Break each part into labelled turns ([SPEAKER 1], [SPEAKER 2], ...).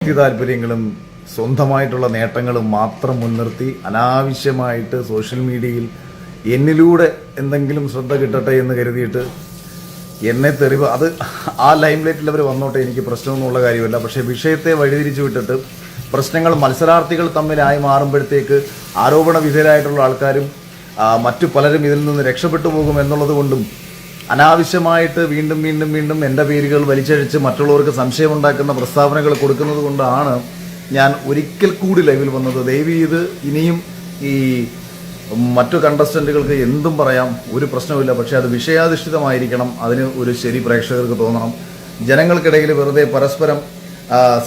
[SPEAKER 1] വ്യക്തി താല്പര്യങ്ങളും സ്വന്തമായിട്ടുള്ള നേട്ടങ്ങളും മാത്രം മുൻനിർത്തി അനാവശ്യമായിട്ട് സോഷ്യൽ മീഡിയയിൽ എന്നിലൂടെ എന്തെങ്കിലും ശ്രദ്ധ കിട്ടട്ടെ എന്ന് കരുതിയിട്ട് എന്നെ തെറിവ് അത് ആ ലൈം ലൈറ്റിൽ അവർ വന്നോട്ടെ, എനിക്ക് പ്രശ്നമൊന്നുമുള്ള കാര്യമല്ല. പക്ഷേ വിഷയത്തെ വഴിതിരിച്ചു വിട്ടിട്ട് പ്രശ്നങ്ങൾ മത്സരാർത്ഥികൾ തമ്മിലായി മാറുമ്പോഴത്തേക്ക് ആരോപണ വിധേയരായിട്ടുള്ള ആൾക്കാരും മറ്റു പലരും ഇതിൽ നിന്ന് രക്ഷപ്പെട്ടു പോകും എന്നുള്ളത് കൊണ്ടും അനാവശ്യമായിട്ട് വീണ്ടും വീണ്ടും വീണ്ടും എൻ്റെ പേരുകൾ വലിച്ചഴിച്ച് മറ്റുള്ളവർക്ക് സംശയമുണ്ടാക്കുന്ന പ്രസ്താവനകൾ കൊടുക്കുന്നത് കൊണ്ടാണ് ഞാൻ ഒരിക്കൽ കൂടി ലൈവിൽ വന്നത്. ദയവ് ചെയ്ത് ഇനിയും ഈ മറ്റു കണ്ടസ്റ്റന്റുകൾക്ക് എന്തും പറയാം, ഒരു പ്രശ്നമില്ല. പക്ഷേ അത് വിഷയാധിഷ്ഠിതമായിരിക്കണം. അതിന് ഒരു ശരി പ്രേക്ഷകർക്ക് തോന്നണം. ജനങ്ങൾക്കിടയിൽ വെറുതെ പരസ്പരം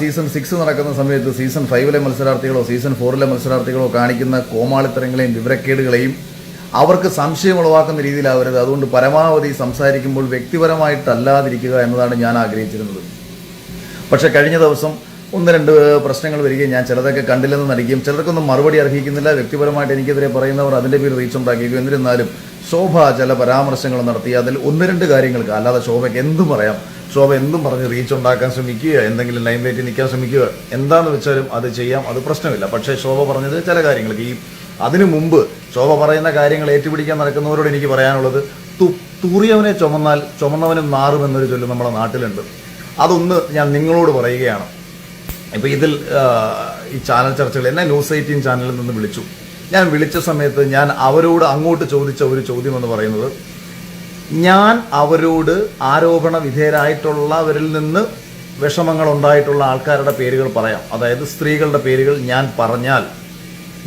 [SPEAKER 1] സീസൺ 6 നടക്കുന്ന സമയത്ത് സീസൺ 5 മത്സരാർത്ഥികളോ സീസൺ 4 മത്സരാർത്ഥികളോ കാണിക്കുന്ന കോമാളിത്തരങ്ങളെയും വിവരക്കേടുകളെയും അവർക്ക് സംശയം ഉളവാക്കുന്ന രീതിയിലാവരുത്. അതുകൊണ്ട് പരമാവധി സംസാരിക്കുമ്പോൾ വ്യക്തിപരമായിട്ടല്ലാതിരിക്കുക എന്നതാണ് ഞാൻ ആഗ്രഹിച്ചിരുന്നത്. പക്ഷെ കഴിഞ്ഞ ദിവസം 1-2 പ്രശ്നങ്ങൾ വരികയും ഞാൻ ചിലതൊക്കെ കണ്ടില്ലെന്ന് നടിക്കുകയും ചിലർക്കൊന്നും മറുപടി അർഹിക്കുന്നില്ല. വ്യക്തിപരമായിട്ട് എനിക്കെതിരെ പറയുന്നവർ അതിൻ്റെ പേര് റീച്ച് ഉണ്ടാക്കിയിരിക്കും. എന്നിരുന്നാലും ശോഭ ചില പരാമർശങ്ങൾ നടത്തി. അതിൽ 1-2 കാര്യങ്ങൾക്ക്, അല്ലാതെ ശോഭയ്ക്ക് എന്തും പറയാം, ശോഭ എന്തും പറഞ്ഞ് റീച്ച് ഉണ്ടാക്കാൻ ശ്രമിക്കുക, എന്തെങ്കിലും ലൈം ലൈറ്റിൽ നിൽക്കാൻ ശ്രമിക്കുക, എന്താണെന്ന് വെച്ചാലും അത് ചെയ്യാം, അത് പ്രശ്നമില്ല. പക്ഷേ ശോഭ പറഞ്ഞത് ചില കാര്യങ്ങൾക്ക് അതിനു മുമ്പ് ശോഭ പറയുന്ന കാര്യങ്ങൾ ഏറ്റുപിടിക്കാൻ നടക്കുന്നവരോട് എനിക്ക് പറയാനുള്ളത്, തൂറിയവനെ ചുമന്നാൽ ചുമന്നവനും മാറുമെന്നൊരു ചൊല്ല് നമ്മുടെ നാട്ടിലുണ്ട്. അതൊന്ന് ഞാൻ നിങ്ങളോട് പറയുകയാണ്. ഇപ്പോൾ ഇതിൽ ഈ ചാനൽ ചർച്ചകൾ എന്നെ ന്യൂസ് 18 ചാനലിൽ നിന്ന് വിളിച്ചു. ഞാൻ വിളിച്ച സമയത്ത് ഞാൻ അവരോട് അങ്ങോട്ട് ചോദിച്ച ഒരു ചോദ്യം എന്ന് പറയുന്നത്, ഞാൻ അവരോട് ആരോപണ വിധേയരായിട്ടുള്ളവരിൽ നിന്ന് വിഷമങ്ങൾ ഉണ്ടായിട്ടുള്ള ആൾക്കാരുടെ പേരുകൾ പറയാം, അതായത് സ്ത്രീകളുടെ പേരുകൾ ഞാൻ പറഞ്ഞാൽ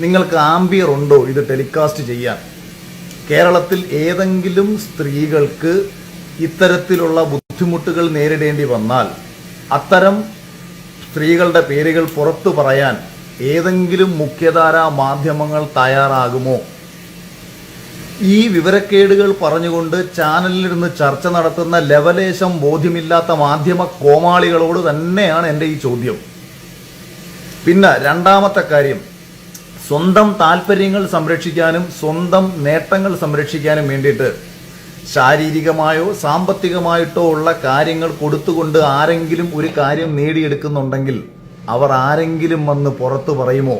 [SPEAKER 1] നിങ്ങൾക്ക് ആംബിയർ ഉണ്ടോ ഇത് ടെലികാസ്റ്റ് ചെയ്യാൻ? കേരളത്തിൽ ഏതെങ്കിലും സ്ത്രീകൾക്ക് ഇത്തരത്തിലുള്ള ബുദ്ധിമുട്ടുകൾ നേരിടേണ്ടി വന്നാൽ അത്തരം സ്ത്രീകളുടെ പേരുകൾ പുറത്തു പറയാൻ ഏതെങ്കിലും മുഖ്യധാരാ മാധ്യമങ്ങൾ തയ്യാറാകുമോ? ഈ വിവരക്കേടുകൾ പറഞ്ഞുകൊണ്ട് ചാനലിലിരുന്ന് ചർച്ച നടത്തുന്ന ലവലേശം ബോധ്യമില്ലാത്ത മാധ്യമ കോമാളികളോട് തന്നെയാണ് എൻ്റെ ഈ ചോദ്യം. പിന്നെ രണ്ടാമത്തെ കാര്യം, സ്വന്തം താല്പര്യങ്ങൾ സംരക്ഷിക്കാനും സ്വന്തം നേട്ടങ്ങൾ സംരക്ഷിക്കാനും വേണ്ടിയിട്ട് ശാരീരികമായോ സാമ്പത്തികമായിട്ടോ ഉള്ള കാര്യങ്ങൾ കൊടുത്തുകൊണ്ട് ആരെങ്കിലും ഒരു കാര്യം നേടിയെടുക്കുന്നുണ്ടെങ്കിൽ അവർ ആരെങ്കിലും വന്ന് പുറത്തു പറയുമോ?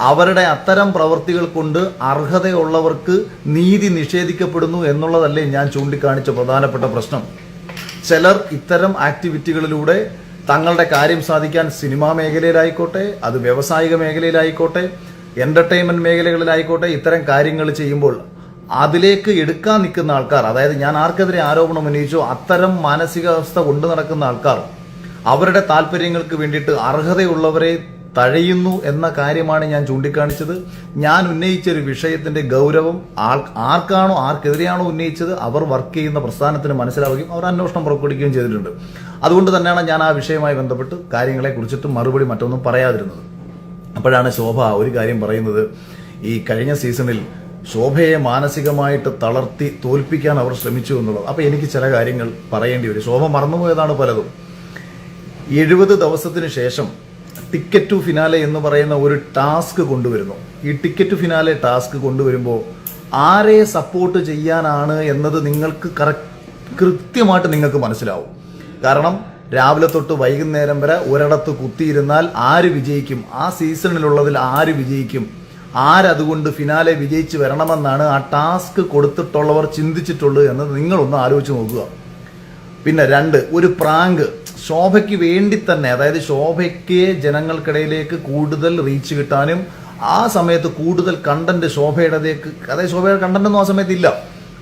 [SPEAKER 1] അവരുടെ അത്തരം പ്രവൃത്തികൾ കൊണ്ട് അർഹതയുള്ളവർക്ക് നീതി നിഷേധിക്കപ്പെടുന്നു എന്നുള്ളതല്ലേ ഞാൻ ചൂണ്ടിക്കാണിച്ച പ്രധാനപ്പെട്ട പ്രശ്നം. ചിലർ ഇത്തരം ആക്ടിവിറ്റികളിലൂടെ തങ്ങളുടെ കാര്യം സാധിക്കാൻ സിനിമാ മേഖലയിലായിക്കോട്ടെ, അത് വ്യാവസായിക മേഖലയിലായിക്കോട്ടെ, എന്റർടൈൻമെന്റ് മേഖലകളിലായിക്കോട്ടെ, ഇത്തരം കാര്യങ്ങൾ ചെയ്യുമ്പോൾ അതിലേക്ക് എടുക്കാൻ നിൽക്കുന്ന ആൾക്കാർ, അതായത് ഞാൻ ആർക്കെതിരെ ആരോപണം ഉന്നയിച്ചോ അത്തരം മാനസികാവസ്ഥ കൊണ്ടു നടക്കുന്ന ആൾക്കാർ അവരുടെ താല്പര്യങ്ങൾക്ക് വേണ്ടിയിട്ട് അർഹതയുള്ളവരെ തഴയുന്നു എന്ന കാര്യമാണ് ഞാൻ ചൂണ്ടിക്കാണിച്ചത്. ഞാൻ ഉന്നയിച്ച ഒരു വിഷയത്തിന്റെ ഗൗരവം ആർക്കെതിരെയാണോ ഉന്നയിച്ചത് അവർ വർക്ക് ചെയ്യുന്ന പ്രസ്ഥാനത്തിന് മനസ്സിലാവുകയും അവർ അന്വേഷണം പുറപ്പെടുവിക്കുകയും ചെയ്തിട്ടുണ്ട്. അതുകൊണ്ട് തന്നെയാണ് ഞാൻ ആ വിഷയവുമായി ബന്ധപ്പെട്ട് കാര്യങ്ങളെ കുറിച്ചിട്ട് മറുപടി മറ്റൊന്നും പറയാതിരുന്നത്. അപ്പോഴാണ് ശോഭ ഒരു കാര്യം പറയുന്നത്, ഈ കഴിഞ്ഞ സീസണിൽ ശോഭയെ മാനസികമായിട്ട് തളർത്തി തോൽപ്പിക്കാൻ അവർ ശ്രമിച്ചു എന്നുള്ളത്. അപ്പോൾ എനിക്ക് ചില കാര്യങ്ങൾ പറയേണ്ടി വരും. ശോഭ മറന്നുപോയതാണ് പലതും. 70 ദിവസത്തിന് ശേഷം ടിക്കറ്റ് ടു ഫിനാലെ എന്ന് പറയുന്ന ഒരു ടാസ്ക് കൊണ്ടുവരുന്നു. ഈ ടിക്കറ്റ് ടു ഫിനാലെ ടാസ്ക് കൊണ്ടുവരുമ്പോൾ ആരെ സപ്പോർട്ട് ചെയ്യാനാണ് എന്നത് നിങ്ങൾക്ക് കൃത്യമായിട്ട് നിങ്ങൾക്ക് മനസ്സിലാവും. കാരണം രാവിലെ തൊട്ട് വൈകുന്നേരം വരെ ഒരിടത്ത് കുത്തിയിരുന്നാൽ ആര് വിജയിക്കും, ആ സീസണിലുള്ളതിൽ ആര് വിജയിക്കും, ആരതുകൊണ്ട് ഫിനാലെ വിജയിച്ച് വരണമെന്നാണ് ആ ടാസ്ക് കൊടുത്തിട്ടുള്ളവർ ചിന്തിച്ചിട്ടുള്ളത് എന്ന് നിങ്ങളൊന്ന് ആലോചിച്ച് നോക്കുക. പിന്നെ 2, ഒരു പ്രാങ്ക് ശോഭയ്ക്ക് വേണ്ടി തന്നെ, അതായത് ശോഭയ്ക്ക് ജനങ്ങൾക്കിടയിലേക്ക് കൂടുതൽ റീച്ച് കിട്ടാനും ആ സമയത്ത് കൂടുതൽ കണ്ടന്റ് ശോഭയുടേക്ക്, അതായത് ശോഭയുടെ കണ്ടന്റ് ഒന്നും ആ സമയത്ത് ഇല്ല.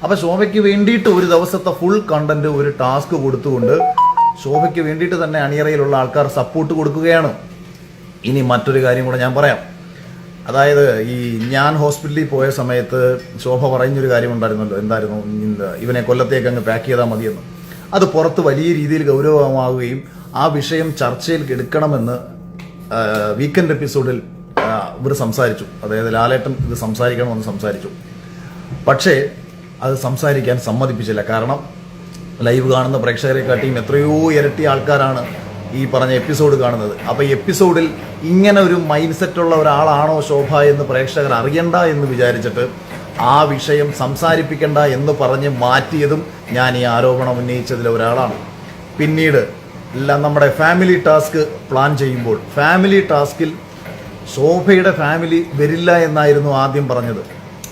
[SPEAKER 1] അപ്പൊ ശോഭയ്ക്ക് വേണ്ടിയിട്ട് ഒരു ദിവസത്തെ ഫുൾ കണ്ടന്റ് ഒരു ടാസ്ക് കൊടുത്തുകൊണ്ട് ശോഭയ്ക്ക് വേണ്ടിയിട്ട് തന്നെ അണിയറയിലുള്ള ആൾക്കാർ സപ്പോർട്ട് കൊടുക്കുകയാണ്. ഇനി മറ്റൊരു കാര്യം കൂടെ ഞാൻ പറയാം. അതായത് ഈ ഞാൻ ഹോസ്പിറ്റലിൽ പോയ സമയത്ത് ശോഭ പറയുന്നൊരു കാര്യം ഉണ്ടായിരുന്നല്ലോ, എന്തായിരുന്നു, ഇവനെ കൊല്ലത്തേക്ക് അങ്ങ് പാക്ക് ചെയ്താൽ മതിയെന്ന്. അത് പുറത്ത് വലിയ രീതിയിൽ ഗൗരവമാവുകയും ആ വിഷയം ചർച്ചയിൽ എടുക്കണമെന്ന് വീക്കെൻഡ് എപ്പിസോഡിൽ ഇവർ സംസാരിച്ചു. അതായത് ലാലേട്ടൻ ഇത് സംസാരിക്കണമെന്ന് സംസാരിച്ചു. പക്ഷേ അത് സംസാരിക്കാൻ സമ്മതിപ്പിച്ചില്ല. കാരണം ലൈവ് കാണുന്ന പ്രേക്ഷകരെക്കാട്ടിയും എത്രയോ ഇരട്ടി ആൾക്കാരാണ് ഈ പറഞ്ഞ എപ്പിസോഡ് കാണുന്നത്. അപ്പോൾ ഈ എപ്പിസോഡിൽ ഇങ്ങനെ ഒരു മൈൻഡ് സെറ്റുള്ള ഒരാളാണോ ശോഭ എന്ന് പ്രേക്ഷകർ അറിയണ്ട എന്ന് വിചാരിച്ചിട്ട് ആ വിഷയം സംസാരിപ്പിക്കണ്ട എന്ന് പറഞ്ഞ് മാറ്റിയതും ഞാൻ ഈ ആരോപണം ഉന്നയിച്ചതിൽ ഒരാളാണ്. പിന്നീട് നമ്മുടെ ഫാമിലി ടാസ്ക് പ്ലാൻ ചെയ്യുമ്പോൾ ഫാമിലി ടാസ്കിൽ ശോഭയുടെ ഫാമിലി വരില്ല എന്നായിരുന്നു ആദ്യം പറഞ്ഞത്.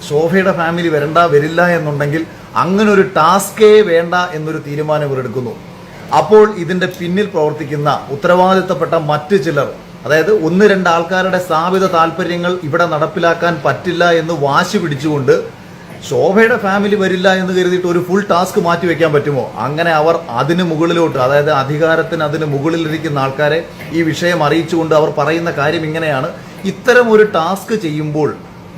[SPEAKER 1] ശോഭയുടെ ഫാമിലി വരില്ല എന്നുണ്ടെങ്കിൽ അങ്ങനെ ഒരു ടാസ്കേ വേണ്ട എന്നൊരു തീരുമാനം ഇവർ എടുക്കുന്നു. അപ്പോൾ ഇതിൻ്റെ പിന്നിൽ പ്രവർത്തിക്കുന്ന ഉത്തരവാദിത്തപ്പെട്ട മറ്റ് ചിലർ, അതായത് 1-2 ആൾക്കാരുടെ സ്ഥാപിത താല്പര്യങ്ങൾ ഇവിടെ നടപ്പിലാക്കാൻ പറ്റില്ല എന്ന് വാശി പിടിച്ചുകൊണ്ട് ശോഭയുടെ ഫാമിലി വരില്ല എന്ന് കരുതിയിട്ട് ഒരു ഫുൾ ടാസ്ക് മാറ്റി വെക്കാൻ പറ്റുമോ? അങ്ങനെ അവർ അതിന് മുകളിലോട്ട്, അതായത് അധികാരത്തിന് അതിന് മുകളിലിരിക്കുന്ന ആൾക്കാരെ ഈ വിഷയം അറിയിച്ചുകൊണ്ട് അവർ പറയുന്ന കാര്യം ഇങ്ങനെയാണ്: ഇത്തരം ഒരു ടാസ്ക് ചെയ്യുമ്പോൾ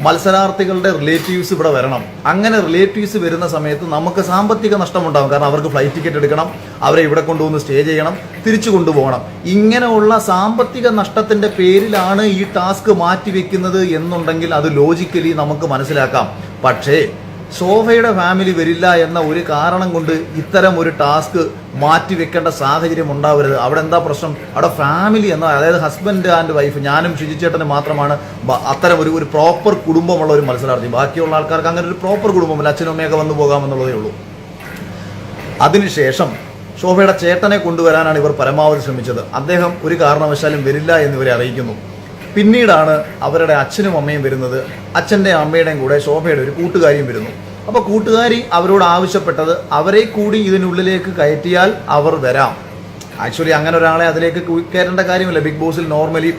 [SPEAKER 1] മത്സരാർത്ഥികളുടെ റിലേറ്റീവ്സ് ഇവിടെ വരണം. അങ്ങനെ റിലേറ്റീവ്സ് വരുന്ന സമയത്ത് നമുക്ക് സാമ്പത്തിക നഷ്ടമുണ്ടാകും. കാരണം അവർക്ക് ഫ്ലൈറ്റ് ടിക്കറ്റ് എടുക്കണം, അവരെ ഇവിടെ കൊണ്ടുവന്ന് സ്റ്റേ ചെയ്യണം, തിരിച്ചു കൊണ്ടുപോകണം. ഇങ്ങനെയുള്ള സാമ്പത്തിക നഷ്ടത്തിന്റെ പേരിലാണ് ഈ ടാസ്ക് മാറ്റിവെക്കുന്നത് എന്നുണ്ടെങ്കിൽ അത് ലോജിക്കലി നമുക്ക് മനസ്സിലാക്കാം. പക്ഷേ ശോഭയുടെ ഫാമിലി വരില്ല എന്ന ഒരു കാരണം കൊണ്ട് ഇത്തരം ഒരു ടാസ്ക് മാറ്റിവെക്കേണ്ട സാഹചര്യം ഉണ്ടാവരുത്. അവിടെ എന്താ പ്രശ്നം? അവിടെ ഫാമിലി എന്ന, അതായത് ഹസ്ബൻഡ് ആൻഡ് വൈഫ്, ഞാനും ഷിജിച്ചേട്ടനും മാത്രമാണ് അത്തരം ഒരു പ്രോപ്പർ കുടുംബമുള്ള ഒരു മത്സരാർത്ഥി. ബാക്കിയുള്ള ആൾക്കാർക്ക് അങ്ങനെ ഒരു പ്രോപ്പർ കുടുംബമില്ല, അച്ഛനും അമ്മയൊക്കെ വന്നു പോകാമെന്നുള്ളതേ ഉള്ളൂ. അതിനുശേഷം ശോഭയുടെ ചേട്ടനെ കൊണ്ടുവരാനാണ് ഇവർ പരമാവധി ശ്രമിച്ചത്. അദ്ദേഹം ഒരു കാരണവശാലും വരില്ല എന്നിവരെ അറിയിക്കുന്നു. പിന്നീടാണ് അവരുടെ അച്ഛനും അമ്മയും വരുന്നത്. അച്ഛൻ്റെയും അമ്മയുടെയും കൂടെ ശോഭയുടെ ഒരു കൂട്ടുകാരിയും വരുന്നു. അപ്പോൾ കൂട്ടുകാരി അവരോട് ആവശ്യപ്പെട്ടത് അവരെ കൂടി ഇതിനുള്ളിലേക്ക് കയറ്റിയാൽ അവർ വരാം. ആക്ച്വലി അങ്ങനെ ഒരാളെ അതിലേക്ക് കയറേണ്ട കാര്യമില്ല. ബിഗ് ബോസിൽ നോർമലി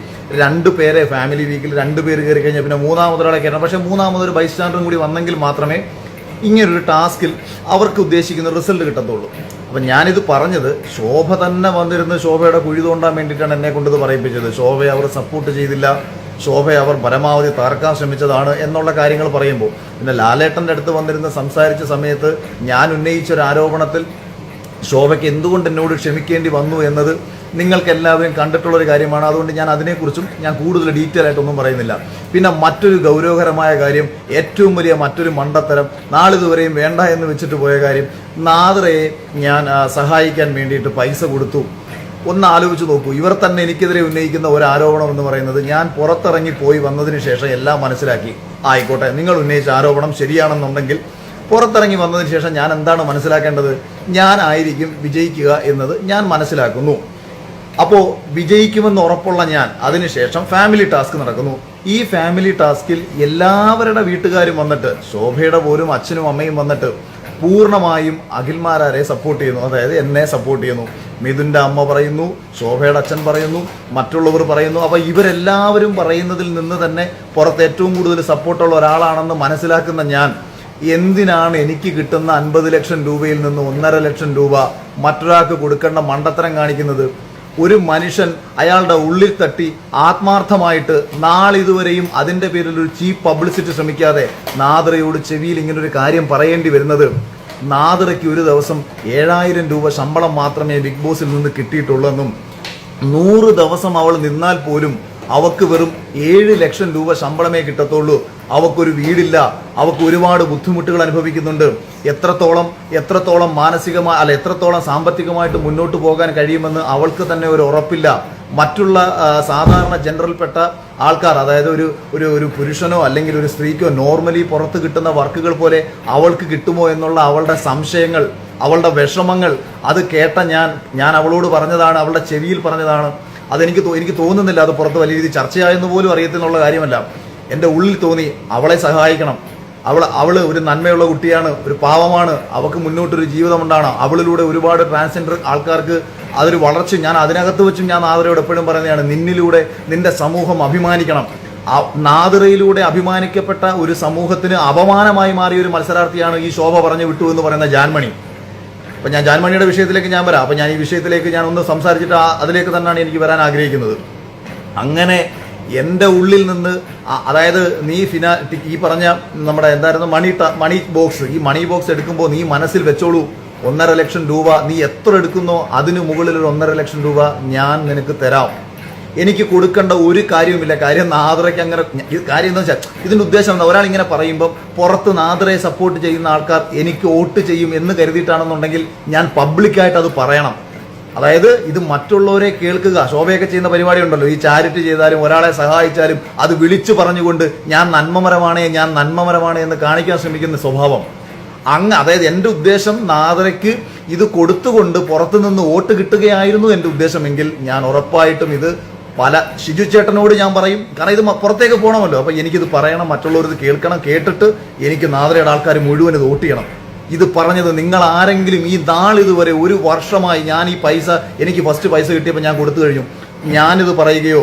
[SPEAKER 1] 2 പേരെ, ഫാമിലി വീക്കിൽ 2 പേര് കയറി കഴിഞ്ഞാൽ പിന്നെ മൂന്നാമതൊരാളെ കയറണം. പക്ഷേ മൂന്നാമതൊരു ബൈസ്റ്റാൻഡറും കൂടി വന്നെങ്കിൽ മാത്രമേ ഇങ്ങനൊരു ടാസ്കിൽ അവർക്ക് ഉദ്ദേശിക്കുന്ന റിസൾട്ട് കിട്ടത്തുള്ളൂ. അപ്പം ഞാനിത് പറഞ്ഞത് ശോഭ തന്നെ വന്നിരുന്ന് ശോഭയുടെ കുഴി തോണ്ടാൻ വേണ്ടിയിട്ടാണ് എന്നെ കൊണ്ടിത് പറയിപ്പിച്ചത്. ശോഭയെ അവർ സപ്പോർട്ട് ചെയ്തില്ല, ശോഭയെ അവർ പരമാവധി തകർക്കാൻ ശ്രമിച്ചതാണ് എന്നുള്ള കാര്യങ്ങൾ പറയുമ്പോൾ, പിന്നെ ലാലേട്ടൻ്റെ അടുത്ത് വന്നിരുന്ന് സംസാരിച്ച സമയത്ത് ഞാൻ ഉന്നയിച്ചൊരു ആരോപണത്തിൽ ശോഭയ്ക്ക് എന്തുകൊണ്ട് എന്നോട് ക്ഷമിക്കേണ്ടി വന്നു എന്നത് നിങ്ങൾക്ക് എല്ലാവരും കണ്ടിട്ടുള്ളൊരു കാര്യമാണ്. അതുകൊണ്ട് ഞാൻ അതിനെക്കുറിച്ചും കൂടുതൽ ഡീറ്റെയിൽ ആയിട്ടൊന്നും പറയുന്നില്ല. പിന്നെ മറ്റൊരു ഗൗരവകരമായ കാര്യം, ഏറ്റവും വലിയ മറ്റൊരു മണ്ടത്തരം, നാളിതുവരെയും വേണ്ട എന്ന് വെച്ചിട്ട് പോയ കാര്യം, നാദ്രയെ ഞാൻ സഹായിക്കാൻ വേണ്ടിയിട്ട് പൈസ കൊടുത്തു. ഒന്ന് ആലോചിച്ച് നോക്കൂ. ഇവർ തന്നെ എനിക്കെതിരെ ഉന്നയിക്കുന്ന ഒരു ആരോപണം എന്ന് പറയുന്നത്, ഞാൻ പുറത്തിറങ്ങി പോയി വന്നതിന് ശേഷം എല്ലാം മനസ്സിലാക്കി. ആയിക്കോട്ടെ, നിങ്ങൾ ഉന്നയിച്ച ആരോപണം ശരിയാണെന്നുണ്ടെങ്കിൽ പുറത്തിറങ്ങി വന്നതിന് ശേഷം ഞാൻ എന്താണ് മനസ്സിലാക്കേണ്ടത്? ഞാനായിരിക്കും വിജയിക്കുക എന്നത് ഞാൻ മനസ്സിലാക്കുന്നു. അപ്പോൾ വിജയിക്കുമെന്ന് ഉറപ്പുള്ള ഞാൻ അതിനുശേഷം ഫാമിലി ടാസ്ക് നടക്കുന്നു. ഈ ഫാമിലി ടാസ്കിൽ എല്ലാവരുടെ വീട്ടുകാരും വന്നിട്ട്, ശോഭയുടെ പോലും അച്ഛനും അമ്മയും വന്നിട്ട് പൂർണ്ണമായും അഖിൽമാരാരെ സപ്പോർട്ട് ചെയ്യുന്നു. അതായത് എന്നെ സപ്പോർട്ട് ചെയ്യുന്നു. മിഥുൻ്റെ അമ്മ പറയുന്നു, ശോഭയുടെ അച്ഛൻ പറയുന്നു, മറ്റുള്ളവർ പറയുന്നു. അപ്പോൾ ഇവരെല്ലാവരും പറയുന്നതിൽ നിന്ന് തന്നെ പുറത്ത് ഏറ്റവും കൂടുതൽ സപ്പോർട്ടുള്ള ഒരാളാണെന്ന് മനസ്സിലാക്കുന്ന ഞാൻ എന്തിനാണ് എനിക്ക് കിട്ടുന്ന 50 ലക്ഷം രൂപയിൽ നിന്ന് 1.5 ലക്ഷം രൂപ മറ്റൊരാൾക്ക് കൊടുക്കേണ്ട മണ്ടത്തരം കാണിക്കുന്നത്? ഒരു മനുഷ്യൻ അയാളുടെ ഉള്ളിൽ തട്ടി ആത്മാർത്ഥമായിട്ട് നാളിതുവരെയും അതിൻ്റെ പേരിൽ ഒരു ചീപ്പ് പബ്ലിസിറ്റി ശ്രമിക്കാതെ നാദ്രയോട് ചെവിയിൽ ഇങ്ങനൊരു കാര്യം പറയേണ്ടി വരുന്നത്, നാദ്രയ്ക്ക് ഒരു ദിവസം 7000 രൂപ ശമ്പളം മാത്രമേ ബിഗ് ബോസിൽ നിന്ന് കിട്ടിയിട്ടുള്ളെന്നും 100 ദിവസം അവൾ നിന്നാൽ പോലും അവക്ക് വെറും 7 ലക്ഷം രൂപ ശമ്പളമേ കിട്ടത്തുള്ളൂ, അവക്കൊരു വീടില്ല, അവക്ക് ഒരുപാട് ബുദ്ധിമുട്ടുകൾ അനുഭവിക്കുന്നുണ്ട്, എത്രത്തോളം മാനസികമായി എത്രത്തോളം സാമ്പത്തികമായിട്ട് മുന്നോട്ട് പോകാൻ കഴിയുമെന്ന് അവൾക്ക് തന്നെ ഒരു ഉറപ്പില്ല. മറ്റുള്ള സാധാരണ ജനറൽപ്പെട്ട ആൾക്കാർ, അതായത് ഒരു പുരുഷനോ അല്ലെങ്കിൽ ഒരു സ്ത്രീക്കോ നോർമലി പുറത്ത് കിട്ടുന്ന വർക്കുകൾ പോലെ അവൾക്ക് കിട്ടുമോ എന്നുള്ള അവളുടെ സംശയങ്ങൾ, അവളുടെ വിഷമങ്ങൾ, അത് കേട്ട ഞാൻ അവളോട് പറഞ്ഞതാണ്, അവളുടെ ചെവിയിൽ പറഞ്ഞതാണ്. എനിക്ക് തോന്നുന്നില്ല അത് പുറത്ത് വലിയ രീതിയിൽ ചർച്ചയായെന്ന് പോലും അറിയത്തിനുള്ള കാര്യമല്ല. എൻ്റെ ഉള്ളിൽ തോന്നി അവളെ സഹായിക്കണം. അവൾ ഒരു നന്മയുള്ള കുട്ടിയാണ്, ഒരു പാവമാണ്, അവൾക്ക് മുന്നോട്ടൊരു ജീവിതമുണ്ടാണ്. അവളിലൂടെ ഒരുപാട് ട്രാൻസ്ജെൻഡർ ആൾക്കാർക്ക് അതൊരു വളർച്ച. ഞാൻ അതിനകത്ത് വെച്ചും ഞാൻ നാദ്രയോട് എപ്പോഴും പറയുന്നതാണ്, നിന്നിലൂടെ നിന്റെ സമൂഹം അഭിമാനിക്കണം. നാദ്രയിലൂടെ അഭിമാനിക്കപ്പെട്ട ഒരു സമൂഹത്തിന് അപമാനമായി മാറിയ ഒരു മത്സരാർത്ഥിയാണ് ഈ ശോഭ പറഞ്ഞു വിട്ടു എന്ന് പറയുന്ന ജാൻമണി. അപ്പം ഞാൻ ജാൻമണിയുടെ വിഷയത്തിലേക്ക് വരാം. അപ്പം ഞാൻ ഈ വിഷയത്തിലേക്ക് ഒന്ന് സംസാരിച്ചിട്ട് അതിലേക്ക് തന്നെയാണ് എനിക്ക് വരാൻ ആഗ്രഹിക്കുന്നത്. അങ്ങനെ എൻ്റെ ഉള്ളിൽ നിന്ന്, അതായത് നീ ഈ പറഞ്ഞ നമ്മുടെ എന്തായിരുന്നു മണി ബോക്സ്, ഈ മണി ബോക്സ് എടുക്കുമ്പോൾ നീ മനസ്സിൽ വെച്ചോളൂ, 1.5 ലക്ഷം രൂപ നീ എത്ര എടുക്കുന്നോ അതിന് മുകളിൽ ഒരു 1.5 ലക്ഷം രൂപ ഞാൻ നിനക്ക് തരാം. എനിക്ക് കൊടുക്കേണ്ട ഒരു കാര്യവുമില്ല. കാര്യം നാദ്രയ്ക്ക് അങ്ങനെ കാര്യം എന്താ വെച്ചാൽ, ഇതിൻ്റെ ഉദ്ദേശം എന്താ? ഒരാൾ ഇങ്ങനെ പറയുമ്പം പുറത്ത് നാദ്രയെ സപ്പോർട്ട് ചെയ്യുന്ന ആൾക്കാർ എനിക്ക് വോട്ട് ചെയ്യും എന്ന് കരുതിയിട്ടാണെന്നുണ്ടെങ്കിൽ ഞാൻ പബ്ലിക്കായിട്ട് അത് പറയണം. അതായത് ഇത് മറ്റുള്ളവരെ കേൾക്കുക. ശോഭയൊക്കെ ചെയ്യുന്ന പരിപാടി ഉണ്ടല്ലോ, ഈ ചാരിറ്റി ചെയ്താലും ഒരാളെ സഹായിച്ചാലും അത് വിളിച്ചു പറഞ്ഞുകൊണ്ട് ഞാൻ നന്മമരമാണ് എന്ന് കാണിക്കാൻ ശ്രമിക്കുന്ന സ്വഭാവം, അതായത് എൻ്റെ ഉദ്ദേശം നാദരയ്ക്ക് ഇത് കൊടുത്തുകൊണ്ട് പുറത്തു നിന്ന് വോട്ട് കിട്ടുകയായിരുന്നു എൻ്റെ ഉദ്ദേശമെങ്കിൽ ഞാൻ ഉറപ്പായിട്ടും ഇത് പല ഷിജു ചേട്ടനോട് ഞാൻ പറയും. കാരണം ഇത് പുറത്തേക്ക് പോകണമല്ലോ. അപ്പം എനിക്കിത് പറയണം, മറ്റുള്ളവർ കേൾക്കണം. കേട്ടിട്ട് എനിക്ക് നാദരയുടെ ആൾക്കാർ മുഴുവൻ ഇത് വോട്ട് ചെയ്യണം. ഇത് പറഞ്ഞത് നിങ്ങൾ ആരെങ്കിലും ഈ നാളിതുവരെ 1 വർഷമായി ഞാൻ ഈ പൈസ, എനിക്ക് ഫസ്റ്റ് പൈസ കിട്ടിയപ്പോൾ ഞാൻ കൊടുത്തു കഴിഞ്ഞു, ഞാനിത് പറയുകയോ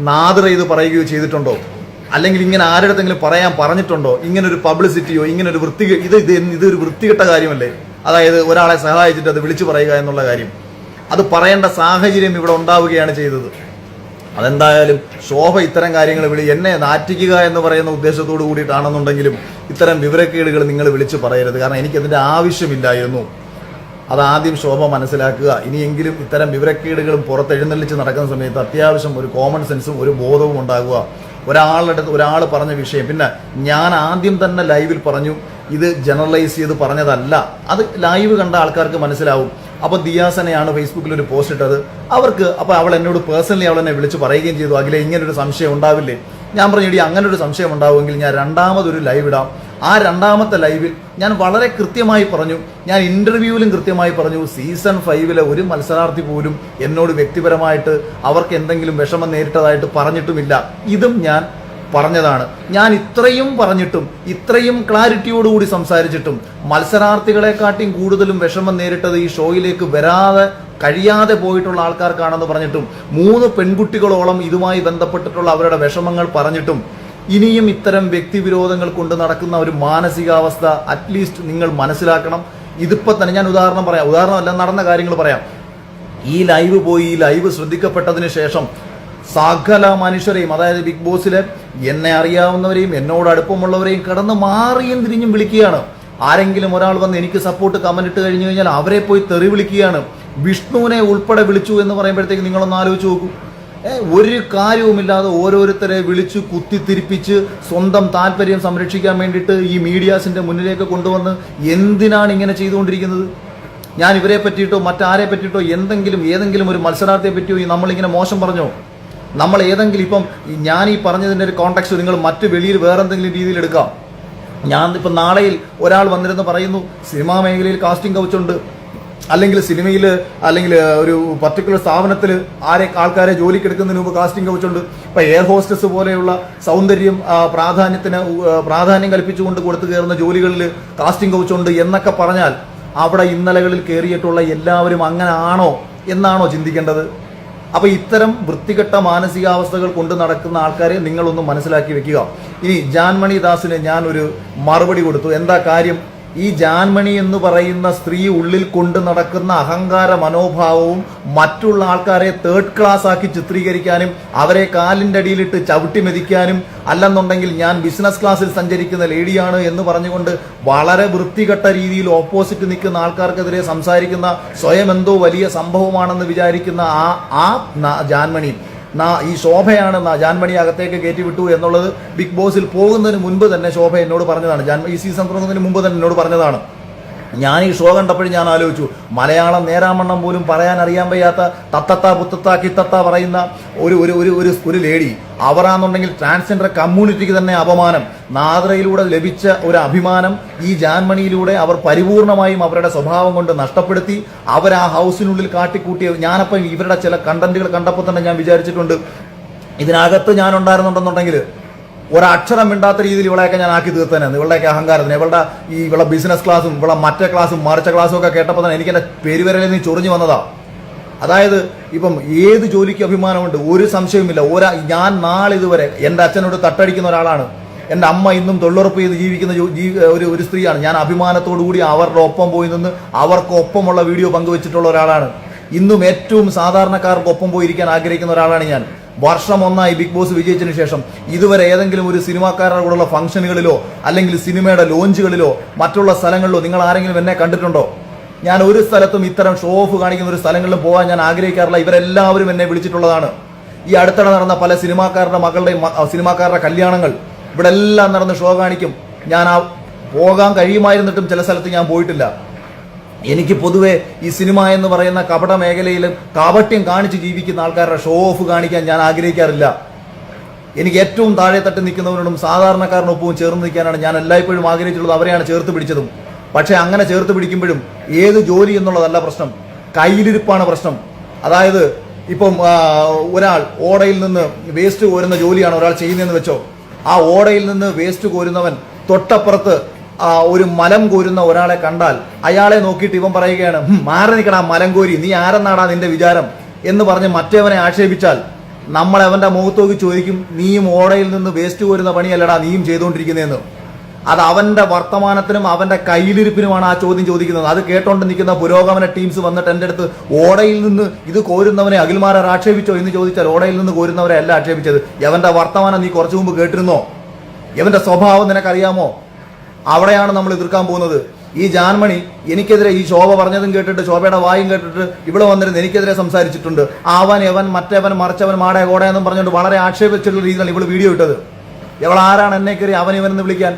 [SPEAKER 1] നാദര ഇത് പറയുകയോ ചെയ്തിട്ടുണ്ടോ? അല്ലെങ്കിൽ ഇങ്ങനെ ആരുടെങ്കിലും പറഞ്ഞിട്ടുണ്ടോ? ഇങ്ങനൊരു പബ്ലിസിറ്റിയോ ഇങ്ങനൊരു ഇതൊരു വൃത്തികെട്ട കാര്യമല്ലേ? അതായത് ഒരാളെ സഹായിച്ചിട്ട് അത് വിളിച്ചു പറയുക എന്നുള്ള കാര്യം, അത് പറയേണ്ട സാഹചര്യം ഇവിടെ ഉണ്ടാവുകയാണ് ചെയ്തത്. അതെന്തായാലും ശോഭ ഇത്തരം കാര്യങ്ങൾ എന്നെ നാറ്റിക്കുക എന്ന് പറയുന്ന ഉദ്ദേശത്തോടു കൂടിയിട്ടാണെന്നുണ്ടെങ്കിലും ഇത്തരം വിവരക്കേടുകൾ നിങ്ങൾ വിളിച്ചു പറയരുത്. കാരണം എനിക്കതിൻ്റെ ആവശ്യമില്ലായിരുന്നു. അതാദ്യം ശോഭ മനസ്സിലാക്കുക. ഇനിയെങ്കിലും ഇത്തരം വിവരക്കേടുകളും പുറത്തെഴുന്നള്ളിച്ച് നടക്കുന്ന സമയത്ത് അത്യാവശ്യം ഒരു കോമൺ സെൻസും ഒരു ബോധവും ഉണ്ടാകുക. ഒരാൾ പറഞ്ഞ വിഷയം, പിന്നെ ഞാൻ ആദ്യം തന്നെ ലൈവിൽ പറഞ്ഞു ഇത് ജനറലൈസ് ചെയ്ത് പറഞ്ഞതല്ല, അത് ലൈവ് കണ്ട ആൾക്കാർക്ക് മനസ്സിലാവും. അപ്പോൾ ദിയാസനെയാണ് ഫേസ്ബുക്കിൽ ഒരു പോസ്റ്റ് ഇട്ടത്. അപ്പോൾ അവൾ എന്നോട് പേഴ്സണലി അവൾ എന്നെ വിളിച്ച് പറയുകയും ചെയ്തു, അഖിലെ ഇങ്ങനൊരു സംശയം ഉണ്ടാവില്ലേ? ഞാൻ പറഞ്ഞു, ഇടി അങ്ങനെ ഒരു സംശയം ഉണ്ടാവുമെങ്കിൽ ഞാൻ രണ്ടാമതൊരു ലൈവ് ഇടാം. ആ രണ്ടാമത്തെ ലൈവിൽ ഞാൻ വളരെ കൃത്യമായി പറഞ്ഞു, ഞാൻ ഇന്റർവ്യൂവിലും കൃത്യമായി പറഞ്ഞു, സീസൺ 5 ഒരു മത്സരാർത്ഥി പോലും എന്നോട് വ്യക്തിപരമായിട്ട് അവർക്ക് എന്തെങ്കിലും വിഷമം നേരിട്ടതായിട്ട് പറഞ്ഞിട്ടുമില്ല. ഇതും ഞാൻ പറഞ്ഞതാണ്. ഞാൻ ഇത്രയും പറഞ്ഞിട്ടും ഇത്രയും ക്ലാരിറ്റിയോടുകൂടി സംസാരിച്ചിട്ടും മത്സരാർത്ഥികളെക്കാട്ടിയും കൂടുതലും വിഷമം നേരിട്ടത് ഈ ഷോയിലേക്ക് കഴിയാതെ പോയിട്ടുള്ള ആൾക്കാർക്കാണെന്ന് പറഞ്ഞിട്ടും 3 പെൺകുട്ടികളോളം ഇതുമായി ബന്ധപ്പെട്ടിട്ടുള്ള അവരുടെ വിഷമങ്ങൾ പറഞ്ഞിട്ടും ഇനിയും ഇത്തരം വ്യക്തിവിരോധങ്ങൾ കൊണ്ട് നടക്കുന്ന ഒരു മാനസികാവസ്ഥ അറ്റ്ലീസ്റ്റ് നിങ്ങൾ മനസ്സിലാക്കണം. ഇതിപ്പോൾ തന്നെ ഞാൻ ഉദാഹരണമല്ല, നടന്ന കാര്യങ്ങൾ പറയാം. ഈ ലൈവ് ശ്രദ്ധിക്കപ്പെട്ടതിന് ശേഷം സകല മനുഷ്യരെയും, അതായത് ബിഗ് ബോസിലെ എന്നെ അറിയാവുന്നവരെയും എന്നോട് അടുപ്പമുള്ളവരെയും കടന്ന് മാറിയും തിരിഞ്ഞും വിളിക്കുകയാണ്. ആരെങ്കിലും ഒരാൾ വന്ന് എനിക്ക് സപ്പോർട്ട് കമന്റ് ഇട്ട് കഴിഞ്ഞു കഴിഞ്ഞാൽ അവരെ പോയി തെറി വിളിക്കുകയാണ്. വിഷ്ണുവിനെ ഉൾപ്പെടെ വിളിച്ചു എന്ന് പറയുമ്പോഴത്തേക്ക് നിങ്ങളൊന്ന് ആലോചിച്ച് നോക്കൂ. ഒരു കാര്യവുമില്ലാതെ ഓരോരുത്തരെ വിളിച്ചു കുത്തിത്തിരിപ്പിച്ച് സ്വന്തം താല്പര്യം സംരക്ഷിക്കാൻ വേണ്ടിയിട്ട് ഈ മീഡിയാസിന്റെ മുന്നിലേക്ക് കൊണ്ടുവന്ന് എന്തിനാണ് ഇങ്ങനെ ചെയ്തുകൊണ്ടിരിക്കുന്നത്? ഞാൻ ഇവരെ പറ്റിയിട്ടോ മറ്റാരെ പറ്റിയിട്ടോ ഏതെങ്കിലും ഒരു മത്സരാർത്ഥിയെ പറ്റിയോ നമ്മളിങ്ങനെ മോശം പറഞ്ഞോ? നമ്മൾ ഏതെങ്കിലും ഇപ്പം ഞാൻ ഈ പറഞ്ഞതിൻ്റെ ഒരു കോൺടാക്സ്റ്റ് നിങ്ങൾ മറ്റ് വെളിയിൽ വേറെന്തെങ്കിലും രീതിയിൽ എടുക്കാം. ഞാൻ ഇപ്പം നാളെയിൽ ഒരാൾ വന്നിരുന്ന് പറയുന്നു സിനിമാ മേഖലയിൽ കാസ്റ്റിംഗ് കൗച്ചുണ്ട്, അല്ലെങ്കിൽ സിനിമയിൽ അല്ലെങ്കിൽ ഒരു പർട്ടിക്കുലർ സ്ഥാപനത്തിൽ ആൾക്കാരെ ജോലിക്ക് എടുക്കുന്നതിന് മുമ്പ് കാസ്റ്റിംഗ് കൗച്ചുണ്ട്. ഇപ്പം എയർ ഹോസ്റ്റസ് പോലെയുള്ള പ്രാധാന്യം കൽപ്പിച്ചുകൊണ്ട് കൊടുത്തു കയറുന്ന ജോലികളിൽ കാസ്റ്റിംഗ് കൗച്ചുണ്ട് എന്നൊക്കെ പറഞ്ഞാൽ അവിടെ ഇന്നലകളിൽ കയറിയിട്ടുള്ള എല്ലാവരും അങ്ങനെ ആണോ എന്നാണോ ചിന്തിക്കേണ്ടത്? അപ്പോൾ ഇത്തരം വൃത്തികെട്ട മാനസികാവസ്ഥകൾ കൊണ്ട് നടക്കുന്ന ആൾക്കാരെ നിങ്ങളൊന്ന് മനസ്സിലാക്കി വെക്കുക. ഇനി ജാൻമണി ദാസിന് ഞാൻ ഒരു മറുപടി കൊടുത്തു. എന്താ കാര്യം? ഈ ജാൻമണി എന്ന് പറയുന്ന സ്ത്രീ ഉള്ളിൽ കൊണ്ട് നടക്കുന്ന അഹങ്കാര മനോഭാവവും മറ്റുള്ള ആൾക്കാരെ തേർഡ് ക്ലാസ് ആക്കി ചിത്രീകരിക്കാനും അവരെ കാലിൻ്റെ അടിയിലിട്ട് ചവിട്ടി മെതിക്കാനും അല്ലെന്നുണ്ടെങ്കിൽ ഞാൻ ബിസിനസ് ക്ലാസ്സിൽ സഞ്ചരിക്കുന്ന ലേഡിയാണ് എന്ന് പറഞ്ഞുകൊണ്ട് വളരെ വൃത്തികെട്ട രീതിയിൽ ഓപ്പോസിറ്റ് നിൽക്കുന്ന ആൾക്കാർക്കെതിരെ സംസാരിക്കുന്ന സ്വയം എന്തോ വലിയ സംഭവമാണെന്ന് വിചാരിക്കുന്ന ആ ജാൻമണി ഈ ശോഭയാണ് ജാൻമണി അകത്തേക്ക് കയറ്റി വിട്ടു എന്നുള്ളത് ബിഗ് ബോസിൽ പോകുന്നതിന് മുൻപ് തന്നെ ശോഭ എന്നോട് പറഞ്ഞതാണ്. ഈ സീസൺ തുടങ്ങുന്നതിന് മുമ്പ് തന്നെ എന്നോട് പറഞ്ഞതാണ്. ഞാൻ ഈ ഷോ കണ്ടപ്പോഴും ഞാൻ ആലോചിച്ചു, മലയാളം നേരാമണ്ണം പോലും പറയാൻ അറിയാൻ വയ്യാത്ത തത്തത്ത പുത്തത്ത കിത്തത്ത പറയുന്ന ഒരു ലേഡി, അവരാണെന്നുണ്ടെങ്കിൽ ട്രാൻസ്ജെൻഡർ കമ്മ്യൂണിറ്റിക്ക് തന്നെ അപമാനം. നാദ്രയിലൂടെ ലഭിച്ച ഒരു അഭിമാനം ഈ ജാൻമണിയിലൂടെ അവർ പരിപൂർണമായും അവരുടെ സ്വഭാവം കൊണ്ട് നഷ്ടപ്പെടുത്തി. അവർ ആ ഹൗസിനുള്ളിൽ കാട്ടിക്കൂട്ടിയ ഞാനപ്പം ഇവരുടെ ചില കണ്ടന്റുകൾ കണ്ടപ്പോൾ തന്നെ ഞാൻ വിചാരിച്ചിട്ടുണ്ട്, ഇതിനകത്ത് ഞാൻ ഉണ്ടായിരുന്നുണ്ടെന്നുണ്ടെങ്കിൽ ഒരക്ഷരം മിണ്ടാത്ത രീതിയിൽ ഇവളെയൊക്കെ ഞാൻ ആക്കി തീർത്തന്നെ. ഇവളുടെയൊക്കെ അഹങ്കാരത്തിന് ഇവളുടെ ബിസിനസ് ക്ലാസ്സും ഇവളെ മറ്റേ ക്ലാസ്സും മറിച്ച ക്ലാസ്സും ഒക്കെ കേട്ടപ്പോൾ തന്നെ എനിക്ക് എൻ്റെ പെരുവിരലിൽ നിന്ന് ചൊറിഞ്ഞു വന്നതാ. അതായത് ഇപ്പം ഏത് ജോലിക്ക് അഭിമാനമുണ്ട്, ഒരു സംശയവുമില്ല. ഞാൻ നാളിതുവരെ എൻ്റെ അച്ഛനോട് തട്ടടിക്കുന്ന ഒരാളാണ്. എൻ്റെ അമ്മ ഇന്നും തൊഴിലുറപ്പ് ചെയ്ത് ജീവിക്കുന്ന ഒരു സ്ത്രീയാണ്. ഞാൻ അഭിമാനത്തോടു കൂടി അവരുടെ ഒപ്പം പോയി നിന്ന് അവർക്കൊപ്പമുള്ള വീഡിയോ പങ്കുവെച്ചിട്ടുള്ള ഒരാളാണ്. ഇന്നും ഏറ്റവും സാധാരണക്കാർക്കൊപ്പം പോയിരിക്കാൻ ആഗ്രഹിക്കുന്ന ഒരാളാണ് ഞാൻ. വർഷം 1 ബിഗ് ബോസ് വിജയിച്ചതിന് ശേഷം ഇതുവരെ ഏതെങ്കിലും ഒരു സിനിമാക്കാരുടെ കൂടെയുള്ള ഫംഗ്ഷനുകളിലോ അല്ലെങ്കിൽ സിനിമയുടെ ലോഞ്ചുകളിലോ മറ്റുള്ള സ്ഥലങ്ങളിലോ നിങ്ങൾ ആരെങ്കിലും എന്നെ കണ്ടിട്ടുണ്ടോ? ഞാൻ ഒരു സ്ഥലത്തും ഇത്തരം ഷോ ഓഫ് കാണിക്കുന്ന ഒരു സ്ഥലങ്ങളിലും പോകാൻ ഞാൻ ആഗ്രഹിക്കാറില്ല. ഇവരെല്ലാവരും എന്നെ വിളിച്ചിട്ടുള്ളതാണ്. ഈ അടുത്തിടെ നടന്ന പല സിനിമാക്കാരുടെ കല്യാണങ്ങൾ ഇവിടെ എല്ലാം നടന്ന് ഷോ കാണിക്കും. ഞാൻ പോകാൻ കഴിയുമായിരുന്നിട്ടും ചില സ്ഥലത്ത് ഞാൻ പോയിട്ടില്ല. എനിക്ക് പൊതുവെ ഈ സിനിമ എന്ന് പറയുന്ന കപട മേഖലയിൽ കാപട്യം കാണിച്ച് ജീവിക്കുന്ന ആൾക്കാരുടെ ഷോ ഓഫ് കാണിക്കാൻ ഞാൻ ആഗ്രഹിക്കാറില്ല. എനിക്ക് ഏറ്റവും താഴെ തട്ടി നിൽക്കുന്നവരോടും സാധാരണക്കാരനൊപ്പവും ചേർന്ന് നിൽക്കാനാണ് ഞാൻ എല്ലായ്പ്പോഴും ആഗ്രഹിച്ചിട്ടുള്ളത്. അവരെയാണ് ചേർത്ത് പിടിച്ചതും. പക്ഷെ അങ്ങനെ ചേർത്ത് പിടിക്കുമ്പോഴും ഏത് ജോലി എന്നുള്ളതല്ല പ്രശ്നം, കയ്യിലിരിപ്പാണ് പ്രശ്നം. അതായത് ഇപ്പം ഒരാൾ ഓടയിൽ നിന്ന് വേസ്റ്റ് കോരുന്ന ജോലിയാണ് ഒരാൾ ചെയ്യുന്നതെന്ന് വെച്ചോ, ആ ഓടയിൽ നിന്ന് വേസ്റ്റ് കോരുന്നവൻ തൊട്ടപ്പുറത്ത് ഒരു മലം കോരുന്ന ഒരാളെ കണ്ടാൽ അയാളെ നോക്കിയിട്ട് ഇവൻ പറയുകയാണ്, മാറി നിൽക്കടാ മലം കോരി, നീ ആരെന്നാടാ നിന്റെ വിചാരം എന്ന് പറഞ്ഞ് മറ്റേവനെ ആക്ഷേപിച്ചാൽ നമ്മൾ അവന്റെ മുഖത്ത് നോക്കി ചോദിക്കും, നീയും ഓടയിൽ നിന്ന് വേസ്റ്റ് കോരുന്ന പണിയല്ലടാ നീയും ചെയ്തുകൊണ്ടിരിക്കുന്നതെന്ന്. അത് അവന്റെ വർത്തമാനത്തിനും അവന്റെ കയ്യിലിരിപ്പിനുമാണ് ആ ചോദ്യം ചോദിക്കുന്നത്. അത് കേട്ടോണ്ട് നിൽക്കുന്ന പുരോഗമന ടീംസ് വന്നിട്ട് എൻ്റെ അടുത്ത് ഓടയിൽ നിന്ന് ഇത് കോരുന്നവനെ അഖിൽമാരാർ ആക്ഷേപിച്ചോ എന്ന് ചോദിച്ചാൽ ഓടയിൽ നിന്ന് കോരുന്നവരെ അല്ല ആക്ഷേപിച്ചത്. യവന്റെ വർത്തമാനം നീ കുറച്ചു മുമ്പ് കേട്ടിരുന്നോ? യവന്റെ സ്വഭാവം നിനക്കറിയാമോ? അവിടെയാണ് നമ്മൾ എതിർക്കാൻ പോകുന്നത്. ഈ ജാൻമണി എനിക്കെതിരെ ഈ ശോഭ പറഞ്ഞതും കേട്ടിട്ട്, ശോഭയുടെ വായും കേട്ടിട്ട് ഇവിടെ വന്നിരുന്ന് എനിക്കെതിരെ സംസാരിച്ചിട്ടുണ്ട്. അവൻ യവൻ മറ്റവൻ മറിച്ചവൻ മാടേ കോടയെന്നും പറഞ്ഞുകൊണ്ട് വളരെ ആക്ഷേപിച്ചിട്ടുള്ള രീതിയിലാണ് ഇവള് വീഡിയോ ഇട്ടത്. ഇവൾ ആരാണ് എന്നെ കയറി അവൻ ഇവനെന്ന് വിളിക്കാൻ?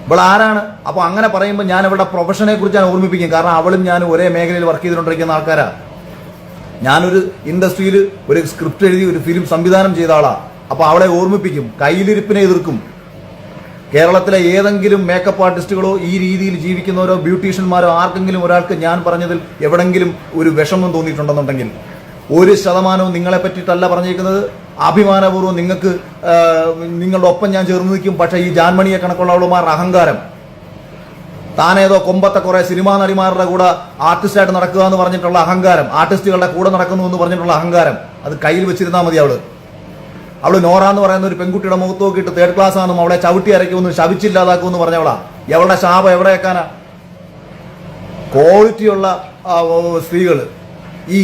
[SPEAKER 1] ഇവൾ ആരാണ്? അപ്പൊ അങ്ങനെ പറയുമ്പോൾ ഞാൻ ഇവളുടെ പ്രൊഫഷനെ കുറിച്ച് ഞാൻ ഓർമ്മിപ്പിക്കും. കാരണം അവളും ഞാനും ഒരേ മേഖലയിൽ വർക്ക് ചെയ്തുകൊണ്ടിരിക്കുന്ന ആൾക്കാരാ. ഞാനൊരു ഇൻഡസ്ട്രിയിൽ ഒരു സ്ക്രിപ്റ്റ് എഴുതി ഒരു ഫിലിം സംവിധാനം ചെയ്ത ആളാ. അപ്പൊ അവളെ ഓർമ്മിപ്പിക്കും, കയ്യിലിരിപ്പിനെ എതിർക്കും. കേരളത്തിലെ ഏതെങ്കിലും മേക്കപ്പ് ആർട്ടിസ്റ്റുകളോ ഈ രീതിയിൽ ജീവിക്കുന്നവരോ ബ്യൂട്ടീഷ്യന്മാരോ ആർക്കെങ്കിലും ഒരാൾക്ക് ഞാൻ പറഞ്ഞതിൽ എവിടെങ്കിലും ഒരു വിഷമം തോന്നിയിട്ടുണ്ടെന്നുണ്ടെങ്കിൽ 1% നിങ്ങളെ പറ്റിയിട്ടല്ല പറഞ്ഞിരിക്കുന്നത്. അഭിമാനപൂർവ്വം നിങ്ങൾക്ക് നിങ്ങളുടെ ഒപ്പം ഞാൻ ചേർന്ന് നിൽക്കും. പക്ഷേ ഈ ജാൻമണിയെ കണക്കുള്ളവളുമാരുടെ അഹങ്കാരം, താനേതോ കൊമ്പത്തെ കുറെ സിനിമാ നടിമാരുടെ കൂടെ ആർട്ടിസ്റ്റായിട്ട് നടക്കുക എന്ന് പറഞ്ഞിട്ടുള്ള അഹങ്കാരം, ആർട്ടിസ്റ്റുകളുടെ കൂടെ നടക്കുന്നു എന്ന് പറഞ്ഞിട്ടുള്ള അഹങ്കാരം, അത് കയ്യിൽ വെച്ചിരുന്നാൽ മതി. അവള് നോറ എന്ന് പറയുന്ന ഒരു പെൺകുട്ടിയുടെ മുഖത്ത് നോക്കിയിട്ട് 3rd ക്ലാസ് ആണെന്നും അവളെ ചവിട്ടി അരയ്ക്കുമെന്നും ശവിച്ചില്ലാതാക്കുമെന്ന് പറഞ്ഞവളാ. എവളുടെ ശാപം എവിടെ വെക്കാനാ? ക്വാളിറ്റിയുള്ള സ്ത്രീകൾ, ഈ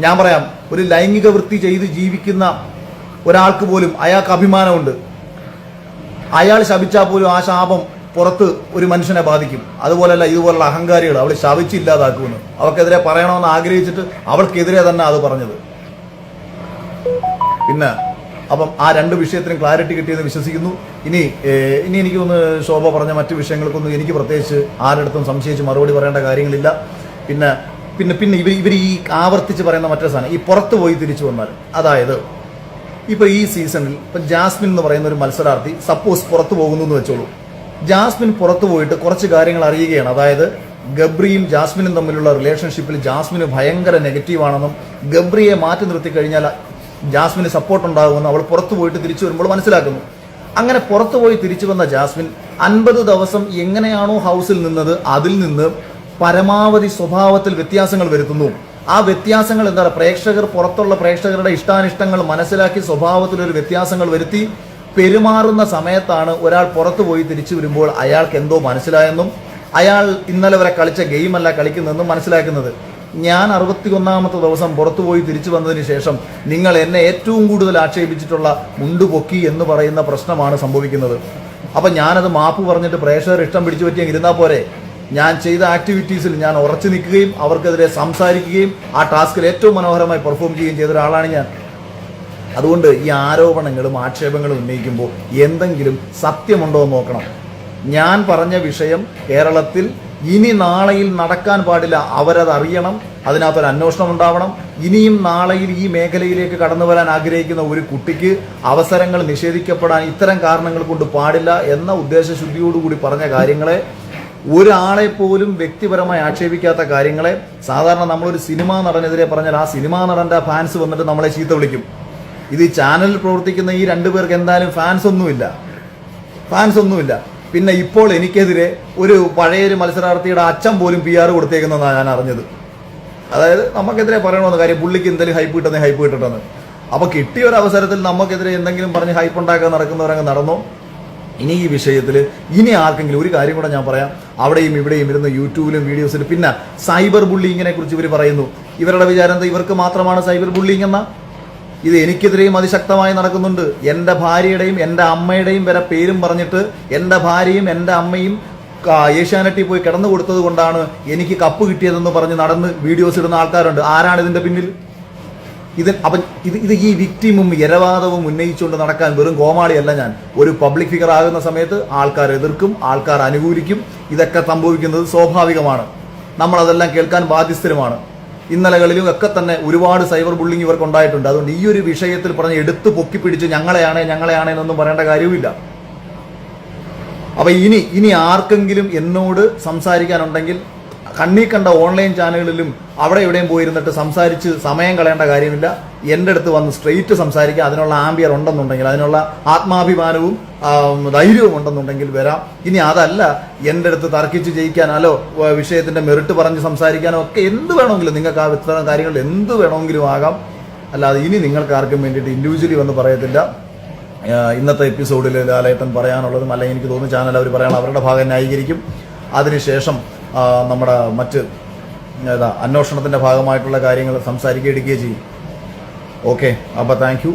[SPEAKER 1] ഞാൻ പറയാം, ഒരു ലൈംഗിക വൃത്തി ചെയ്ത് ജീവിക്കുന്ന ഒരാൾക്ക് പോലും അയാൾക്ക് അഭിമാനമുണ്ട്. അയാൾ ശപിച്ചാൽ പോലും ആ ശാപം പുറത്ത് ഒരു മനുഷ്യനെ ബാധിക്കും. അതുപോലല്ല ഇതുപോലുള്ള അഹങ്കാരികൾ അവൾ ശപിച്ചില്ലാതാക്കുമെന്ന് അവർക്കെതിരെ പറയണമെന്ന് ആഗ്രഹിച്ചിട്ട് അവൾക്കെതിരെ തന്നെ അത് പറഞ്ഞത്. പിന്നെ അപ്പം ആ 2 വിഷയത്തിനും ക്ലാരിറ്റി കിട്ടിയെന്ന് വിശ്വസിക്കുന്നു. ഇനി എനിക്കൊന്ന് ശോഭ പറഞ്ഞ മറ്റു വിഷയങ്ങൾക്കൊന്നും എനിക്ക് പ്രത്യേകിച്ച് ആരുടെ സംശയിച്ച് മറുപടി പറയേണ്ട കാര്യങ്ങളില്ല. പിന്നെ പിന്നെ പിന്നെ ഇവർ ഈ ആവർത്തിച്ച് പറയുന്ന മറ്റൊരു സാധനം, ഈ പുറത്ത് പോയി തിരിച്ചു വന്നാൽ, അതായത് ഇപ്പൊ ഈ സീസണിൽ ഇപ്പൊ ജാസ്മിൻ എന്ന് പറയുന്ന ഒരു മത്സരാർത്ഥി സപ്പോസ് പുറത്തു പോകുന്നു എന്ന് വെച്ചോളൂ. ജാസ്മിൻ പുറത്തു പോയിട്ട് കുറച്ച് കാര്യങ്ങൾ അറിയുകയാണ്. അതായത് ഗബ്രിയും ജാസ്മിനും തമ്മിലുള്ള റിലേഷൻഷിപ്പിൽ ജാസ്മിന് ഭയങ്കര നെഗറ്റീവാണെന്നും ഗബ്രിയെ മാറ്റി നിർത്തി കഴിഞ്ഞാൽ ജാസ്മിന് സപ്പോർട്ട് ഉണ്ടാകുമെന്ന് അവൾ പുറത്തു പോയിട്ട് തിരിച്ചു വരുമ്പോൾ മനസ്സിലാക്കുന്നു. അങ്ങനെ പുറത്തുപോയി തിരിച്ചു വന്ന ജാസ്മിൻ 50 ദിവസം എങ്ങനെയാണോ ഹൗസിൽ നിന്നത് അതിൽ നിന്ന് പരമാവധി സ്വഭാവത്തിൽ വ്യത്യാസങ്ങൾ വരുത്തുന്നു. ആ വ്യത്യാസങ്ങൾ എന്താ പറയുക, പ്രേക്ഷകർ, പുറത്തുള്ള പ്രേക്ഷകരുടെ ഇഷ്ടാനിഷ്ടങ്ങൾ മനസ്സിലാക്കി സ്വഭാവത്തിലൊരു വ്യത്യാസങ്ങൾ വരുത്തി പെരുമാറുന്ന സമയത്താണ് ഒരാൾ പുറത്തു പോയി തിരിച്ചു വരുമ്പോൾ അയാൾക്ക് എന്തോ മനസ്സിലായെന്നും അയാൾ ഇന്നലെ വരെ കളിച്ച ഗെയിമല്ല കളിക്കുന്നതെന്നും മനസ്സിലാക്കുന്നത്. ഞാൻ 61ാമത്തെ ദിവസം പുറത്തുപോയി തിരിച്ചു വന്നതിന് ശേഷം നിങ്ങൾ എന്നെ ഏറ്റവും കൂടുതൽ ആക്ഷേപിച്ചിട്ടുള്ള മുണ്ടുപൊക്കി എന്ന് പറയുന്ന പ്രശ്നമാണ് സംഭവിക്കുന്നത്. അപ്പം ഞാനത് മാപ്പ് പറഞ്ഞിട്ട് പ്രേക്ഷകർ ഇഷ്ടം പിടിച്ചു പറ്റിയാൽ ഇരുന്നാൽ പോരെ? ഞാൻ ചെയ്ത ആക്ടിവിറ്റീസിൽ ഞാൻ ഉറച്ചു നിൽക്കുകയും അവർക്കെതിരെ സംസാരിക്കുകയും ആ ടാസ്കിൽ ഏറ്റവും മനോഹരമായി പെർഫോം ചെയ്യുകയും ചെയ്ത ഒരാളാണ് ഞാൻ. അതുകൊണ്ട് ഈ ആരോപണങ്ങളും ആക്ഷേപങ്ങളും ഉന്നയിക്കുമ്പോൾ എന്തെങ്കിലും സത്യമുണ്ടോ എന്ന് നോക്കണം. ഞാൻ പറഞ്ഞ വിഷയം കേരളത്തിൽ ഇനി നാളെയിൽ നടക്കാൻ പാടില്ല. അവരത് അറിയണം, അതിനകത്തൊരു അന്വേഷണം ഉണ്ടാവണം. ഇനിയും നാളെയിൽ ഈ മേഖലയിലേക്ക് കടന്നു വരാൻ ആഗ്രഹിക്കുന്ന ഒരു കുട്ടിക്ക് അവസരങ്ങൾ നിഷേധിക്കപ്പെടാൻ ഇത്തരം കാരണങ്ങൾ കൊണ്ട് പാടില്ല എന്ന ഉദ്ദേശശുദ്ധിയോടുകൂടി പറഞ്ഞ കാര്യങ്ങളെ, ഒരാളെ പോലും വ്യക്തിപരമായി ആക്ഷേപിക്കാത്ത കാര്യങ്ങളെ, സാധാരണ നമ്മളൊരു സിനിമാ നടനെതിരെ പറഞ്ഞാൽ ആ സിനിമാ നടന്റെ ഫാൻസ് വന്നിട്ട് നമ്മളെ ചീത്ത വിളിക്കും. ഇത് ഈ ചാനലിൽ പ്രവർത്തിക്കുന്ന ഈ 2 പേർക്ക് എന്തായാലും ഫാൻസ് ഒന്നുമില്ല. പിന്നെ ഇപ്പോൾ എനിക്കെതിരെ ഒരു പഴയൊരു മത്സരാർത്ഥിയുടെ അച്ഛൻ പോലും PR കൊടുത്തേക്കുന്നതാണ് ഞാൻ അറിഞ്ഞത്. അതായത് നമുക്കെതിരെ പറയണമെന്ന് കാര്യം, പുള്ളിക്ക് എന്തെങ്കിലും ഹൈപ്പ് കിട്ടുന്നത്. അപ്പൊ കിട്ടിയ ഒരു അവസരത്തിൽ നമുക്കെതിരെ എന്തെങ്കിലും പറഞ്ഞ് ഹൈപ്പ് ഉണ്ടാക്കാൻ നടക്കുന്നവരങ്ങ് നടന്നോ. ഇനി ഈ വിഷയത്തിൽ ഇനി ആർക്കെങ്കിലും ഒരു കാര്യം കൂടെ ഞാൻ പറയാം. അവിടെയും ഇവിടെയും ഇരുന്ന് യൂട്യൂബിലും വീഡിയോസിലും പിന്നെ സൈബർ ബുള്ളിങ്ങിനെ കുറിച്ച് ഇവർ പറയുന്നു. ഇവരുടെ വിചാരം എന്താ, ഇവർക്ക് മാത്രമാണ് സൈബർ ബുള്ളിങ് എന്ന? ഇത് എനിക്കെതിരെയും അതിശക്തമായി നടക്കുന്നുണ്ട്. എൻ്റെ ഭാര്യയുടെയും എൻ്റെ അമ്മയുടെയും വരെ പേരും പറഞ്ഞിട്ട് എൻ്റെ ഭാര്യയും എൻ്റെ അമ്മയും ഏഷ്യാനെറ്റിൽ പോയി കിടന്നു കൊടുത്തത് കൊണ്ടാണ് എനിക്ക് കപ്പ് കിട്ടിയതെന്ന് പറഞ്ഞ് നടന്ന് വീഡിയോസ് ഇടുന്ന ആൾക്കാരുണ്ട്. ആരാണ് ഇതിന്റെ പിന്നിൽ? ഇത് ഈ വിക്ടിമും ഇരവാദവും ഉന്നയിച്ചുകൊണ്ട് നടക്കാൻ വെറും കോമാളിയല്ല ഞാൻ. ഒരു പബ്ലിക് ഫിഗർ ആകുന്ന സമയത്ത് ആൾക്കാർ എതിർക്കും, ആൾക്കാർ അനുകൂലിക്കും. ഇതൊക്കെ സംഭവിക്കുന്നത് സ്വാഭാവികമാണ്. നമ്മളതെല്ലാം കേൾക്കാൻ ബാധ്യസ്ഥരുമാണ്. ഇന്നലകളിലും ഒക്കെ തന്നെ ഒരുപാട് സൈബർ ബുള്ളിങ് ഇവർക്ക് ഉണ്ടായിട്ടുണ്ട്. അതുകൊണ്ട് ഈ ഒരു വിഷയത്തിൽ പറഞ്ഞ് എടുത്ത് പൊക്കിപ്പിടിച്ച് ഞങ്ങളെയാണ് എന്നൊന്നും പറയേണ്ട കാര്യവുമില്ല. അപ്പോൾ ഇനി ആർക്കെങ്കിലും എന്നോട് സംസാരിക്കാനുണ്ടെങ്കിൽ കണ്ണീ കണ്ട ഓൺലൈൻ ചാനലുകളിലും അവിടെ എവിടെയും പോയിരുന്നിട്ട് സംസാരിച്ച് സമയം കളയേണ്ട കാര്യമില്ല. എൻ്റെ അടുത്ത് വന്ന് സ്ട്രെയിറ്റ് സംസാരിക്കുക. അതിനുള്ള ആംബിയർ ഉണ്ടെന്നുണ്ടെങ്കിൽ, അതിനുള്ള ആത്മാഭിമാനവും ധൈര്യവും ഉണ്ടെന്നുണ്ടെങ്കിൽ വരാം. ഇനി അതല്ല, എൻ്റെ അടുത്ത് തർക്കിച്ച് ജയിക്കാനോ വിഷയത്തിൻ്റെ മെറിറ്റ് പറഞ്ഞ് സംസാരിക്കാനോ ഒക്കെ എന്ത് വേണമെങ്കിലും, നിങ്ങൾക്ക് ആ ഇത്തരം കാര്യങ്ങളിൽ എന്ത് വേണമെങ്കിലും ആകാം. അല്ലാതെ ഇനി നിങ്ങൾക്ക് ആർക്കും വേണ്ടിയിട്ട് ഇൻഡിവിജ്വലി വന്ന് പറയത്തില്ല. ഇന്നത്തെ എപ്പിസോഡിൽ ലാലേട്ടൻ പറയാനുള്ളതും അല്ലെങ്കിൽ എനിക്ക് തോന്നുന്നു ചാനൽ അവർ പറയാനുള്ള അവരുടെ ഭാഗം ന്യായീകരിക്കും. അതിനുശേഷം നമ്മുടെ മറ്റ് അന്വേഷണത്തിൻ്റെ ഭാഗമായിട്ടുള്ള കാര്യങ്ങൾ സംസാരിക്കുക, എടുക്കുകയും ചെയ്യും. ഓക്കെ, അപ്പോൾ താങ്ക് യു.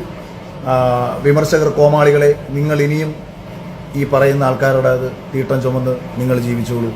[SPEAKER 1] വിമർശകർ കോമാളികളെ, നിങ്ങൾ ഇനിയും ഈ പറയുന്ന ആൾക്കാരുടെ തീട്ടം ചുമന്ന് നിങ്ങൾ ജീവിച്ചോളൂ.